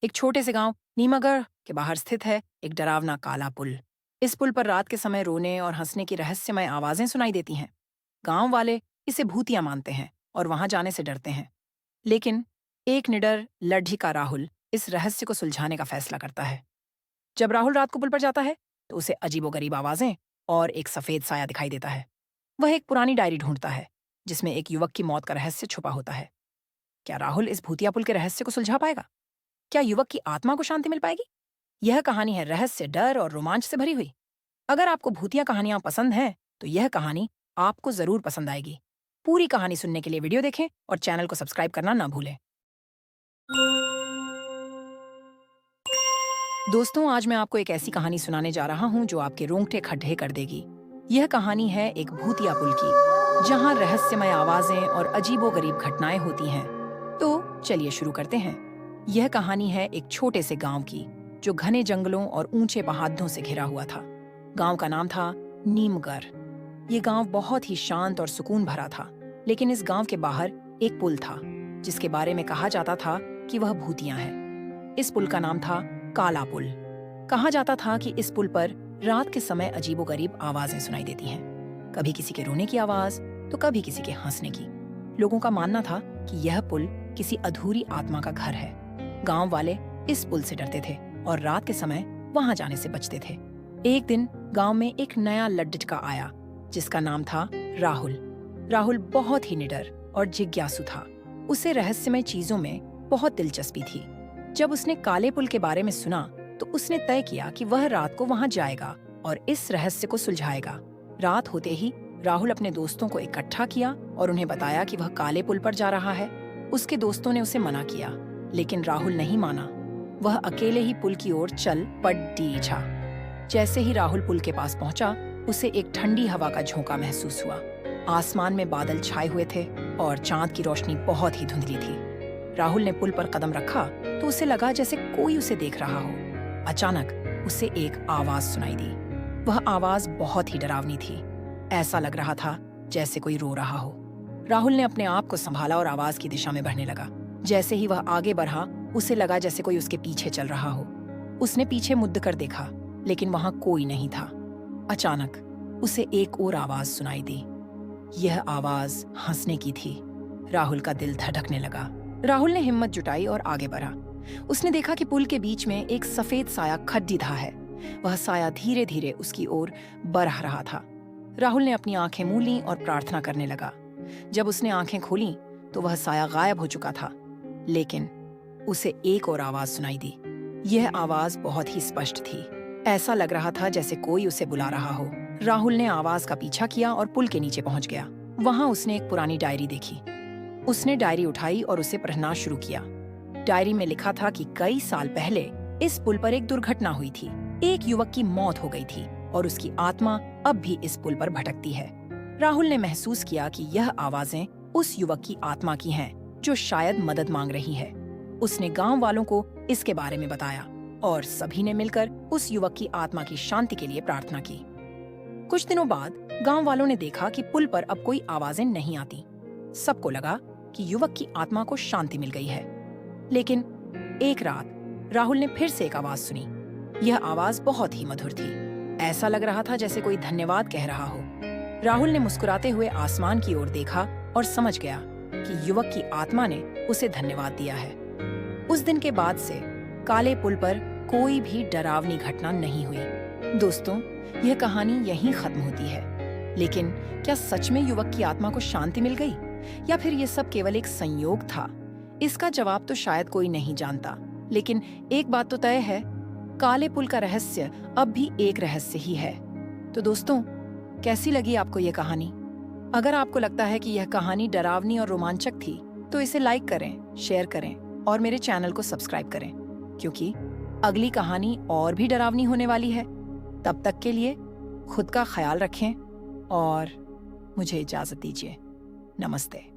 एक छोटे से गांव नीमगढ़ के बाहर स्थित है एक डरावना काला पुल। इस पुल पर रात के समय रोने और हंसने की रहस्यमय आवाजें सुनाई देती हैं। गांव वाले इसे भूतिया मानते हैं और वहां जाने से डरते हैं। लेकिन एक निडर लड्ढी का राहुल इस रहस्य को सुलझाने का फैसला करता है। जब राहुल रात को पुल पर जाता है तो उसे अजीबोगरीब आवाजें और एक सफेद साया दिखाई देता है। वह एक पुरानी डायरी ढूंढता है जिसमें एक युवक की मौत का रहस्य छुपा होता है। क्या राहुल इस भूतिया पुल के रहस्य को सुलझा पाएगा? क्या युवक की आत्मा को शांति मिल पाएगी? यह कहानी है रहस्य, डर और रोमांच से भरी हुई। अगर आपको भूतिया कहानियां पसंद हैं, तो यह कहानी आपको जरूर पसंद आएगी। पूरी कहानी सुनने के लिए वीडियो देखें और चैनल को सब्सक्राइब करना ना भूलें। दोस्तों, आज मैं आपको एक ऐसी कहानी सुनाने जा रहा हूं जो आपके रोंगटे खड्डे कर देगी। यह कहानी है एक भूतिया पुल की, जहां रहस्यमय आवाजें और अजीबोगरीब घटनाएं होती हैं। तो चलिए शुरू करते हैं। यह कहानी है एक छोटे से गांव की, जो घने जंगलों और ऊंचे पहाड़ों से घिरा हुआ था। गांव का नाम था नीमगढ़। ये गांव बहुत ही शांत और सुकून भरा था, लेकिन इस गांव के बाहर एक पुल था, जिसके बारे में कहा जाता था कि वह भूतिया है। इस पुल का नाम था काला पुल। कहा जाता था कि इस पुल पर रात के समय अजीबोगरीब आवाजें सुनाई देती हैं। कभी किसी के रोने की आवाज, तो कभी किसी के हंसने की। लोगों का मानना था कि यह पुल किसी अधूरी आत्मा का घर है। गांव वाले इस पुल से डरते थे और रात के समय वहां जाने से बचते थे। एक दिन गांव में एक नया लड्ढका आया, जिसका नाम था राहुल। राहुल बहुत ही निडर और जिज्ञासु था। उसे रहस्यमय चीजों में बहुत दिलचस्पी थी। जब उसने काले पुल के बारे में सुना, तो उसने तय किया कि वह रात को वहां जाएगा और इस रहस्य को सुलझाएगा। रात होते ही राहुल अपने दोस्तों को इकट्ठा किया और उन्हें बताया कि वह काले पुल पर जा रहा है। उसके दोस्तों ने उसे मना किया, लेकिन राहुल नहीं माना। वह अकेले ही पुल की ओर चल पड़ा। जैसे ही राहुल पुल के पास पहुंचा, उसे एक ठंडी हवा का झोंका महसूस हुआ। आसमान में बादल छाए हुए थे और चांद की रोशनी बहुत ही धुंधली थी। राहुल ने पुल पर कदम रखा तो उसे लगा जैसे कोई उसे देख रहा हो। अचानक उसे एक आवाज सुनाई दी। वह आवाज बहुत ही डरावनी थी। ऐसा लग रहा था जैसे कोई रो रहा हो। राहुल ने अपने आप को संभाला और आवाज की दिशा में बढ़ने लगा। जैसे ही वह आगे बढ़ा, उसे लगा जैसे कोई उसके पीछे चल रहा हो। उसने पीछे मुड़ कर देखा, लेकिन वहां कोई नहीं था। अचानक उसे एक और आवाज सुनाई दी। यह आवाज हंसने की थी। राहुल का दिल धड़कने लगा। राहुल ने हिम्मत जुटाई और आगे बढ़ा। उसने देखा कि पुल के बीच में एक सफेद साया खड्डीधा है। वह साया धीरे धीरे उसकी ओर बढ़ रहा था। राहुल ने अपनी आंखें मूंद लीं और प्रार्थना करने लगा। जब उसने आंखें खोलीं, तो वह साया गायब हो चुका था। लेकिन उसे एक और आवाज सुनाई दी। यह आवाज बहुत ही स्पष्ट थी। ऐसा लग रहा था जैसे कोई उसे बुला रहा हो। राहुल ने आवाज का पीछा किया और पुल के नीचे पहुंच गया। वहां उसने एक पुरानी डायरी देखी। उसने डायरी उठाई और उसे पढ़ना शुरू किया। डायरी में लिखा था कि कई साल पहले इस पुल पर एक दुर्घटना हुई थी। एक युवक की मौत हो गई थी और उसकी आत्मा अब भी इस पुल पर भटकती है। राहुल ने महसूस किया कि यह आवाजें उस युवक की आत्मा की हैं, जो शायद मदद मांग रही है। उसने गांव वालों को इसके बारे में बताया और सभी ने मिलकर उस युवक की आत्मा की शांति के लिए प्रार्थना की। कुछ दिनों बाद गांव वालों ने देखा कि पुल पर अब कोई आवाजें नहीं आती। सबको लगा कि युवक की आत्मा को शांति मिल गई है। लेकिन एक रात राहुल ने फिर से एक आवाज सुनी। यह आवाज बहुत ही मधुर थी। ऐसा लग रहा था जैसे कोई धन्यवाद कह रहा हो। राहुल ने मुस्कुराते हुए आसमान की ओर देखा और समझ गया कि युवक की आत्मा ने उसे धन्यवाद दिया है। उस दिन के बाद से काले पुल पर कोई भी डरावनी घटना नहीं हुई। दोस्तों, यह कहानी यहीं खत्म होती है। लेकिन क्या सच में युवक की आत्मा को शांति मिल गई, या फिर यह सब केवल एक संयोग था? इसका जवाब तो शायद कोई नहीं जानता। लेकिन एक बात तो तय है, काले पुल का रहस्य अब भी एक रहस्य ही है। तो दोस्तों, कैसी लगी आपको यह कहानी? अगर आपको लगता है कि यह कहानी डरावनी और रोमांचक थी, तो इसे लाइक करें, शेयर करें और मेरे चैनल को सब्सक्राइब करें, क्योंकि अगली कहानी और भी डरावनी होने वाली है। तब तक के लिए खुद का ख्याल रखें और मुझे इजाजत दीजिए। नमस्ते।